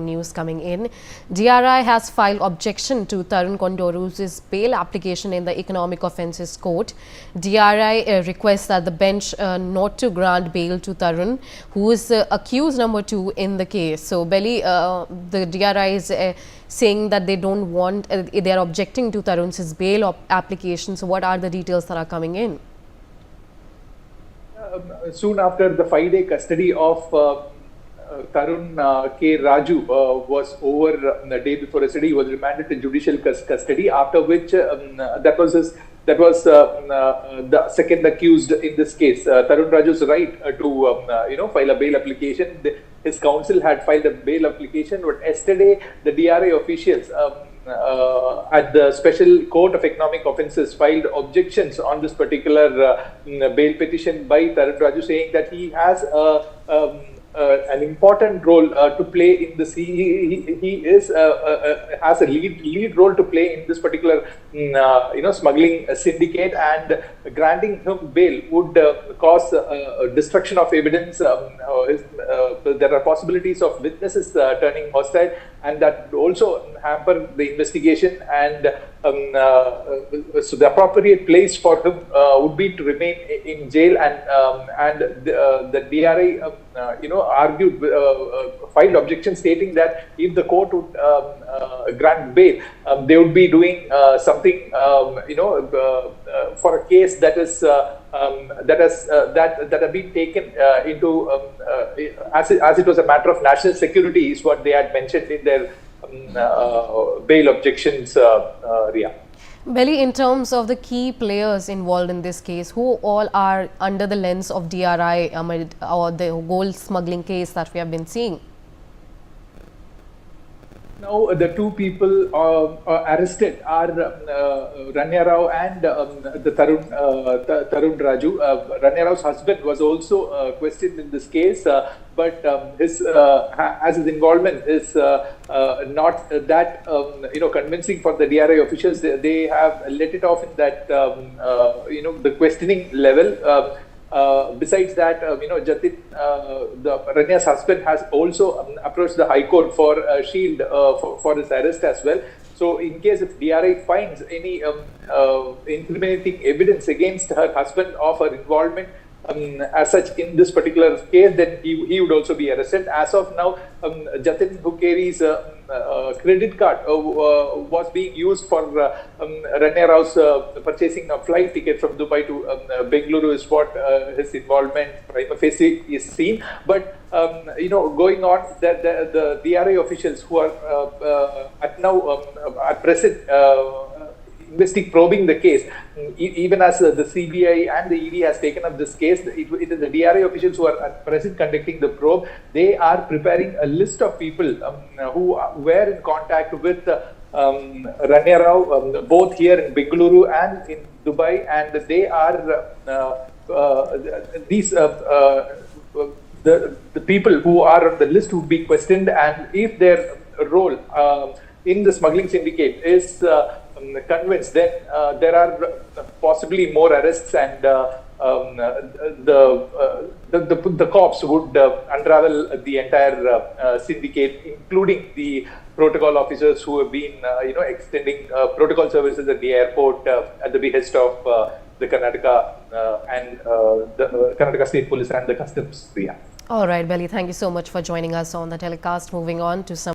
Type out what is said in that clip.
News coming in. DRI has filed objection to Tarun Konduru's bail application in the Economic Offences Court. DRI requests that the bench not to grant bail to Tarun, who is accused number 2 in the case. So, Belly, the DRI is saying that they don't want, they are objecting to Tarun's bail application. So, what are the details that are coming in? Soon after the 5-day custody of Tarun K. Raju was over the day before yesterday, he was remanded to judicial custody. After which, that was the second accused in this case. Tarun Raju's right to file a bail application. His counsel had filed a bail application, but yesterday the DRI officials at the Special Court of Economic Offences filed objections on this particular bail petition by Tarun Raju, saying that he has an important role to play in this. He has a lead role to play in this particular smuggling syndicate, and granting him bail would cause destruction of evidence. There are possibilities of witnesses turning hostile, and that would also hamper the investigation. And so the appropriate place for him would be to remain in jail. And the DRI argued, filed objection, stating that if the court would grant bail, they would be doing something for a case that is that have been taken into as it was a matter of national security, is what they had mentioned in their bail objections, Ria. Belly, in terms of the key players involved in this case, who all are under the lens of DRI or the gold smuggling case that we have been seeing? Now, the two people arrested are Ranya Rao and the Tarun Raju. Ranya Rao's husband was also questioned in this case, but his involvement is not that convincing for the DRI officials. They have let it off in that the questioning level. Besides that, Jatin, Ranya's husband, has also approached the High Court for a shield for his arrest as well. So, in case if DRI finds any incriminating evidence against her husband of her involvement as such in this particular case, then he would also be arrested. As of now, Jatin, who carries credit card, was being used for Ranya Rao's purchasing a flight ticket from Dubai to Bengaluru, is what his involvement prima facie is seen. But going on, the DRI officials who are at present probing the case, even as the CBI and the ED has taken up this case, it is the DRI officials who are at present conducting the probe. They are preparing a list of people who were in contact with Ranya Rao, both here in Bengaluru and in Dubai, and they are the people who are on the list would be questioned, and if their role in the smuggling syndicate is convinced, then there are possibly more arrests, and the cops would unravel the entire syndicate, including the protocol officers who have been extending protocol services at the airport at the behest of the Karnataka and the Karnataka State Police and the Customs. Yeah. All right, Belly, thank you so much for joining us on the telecast. Moving on to some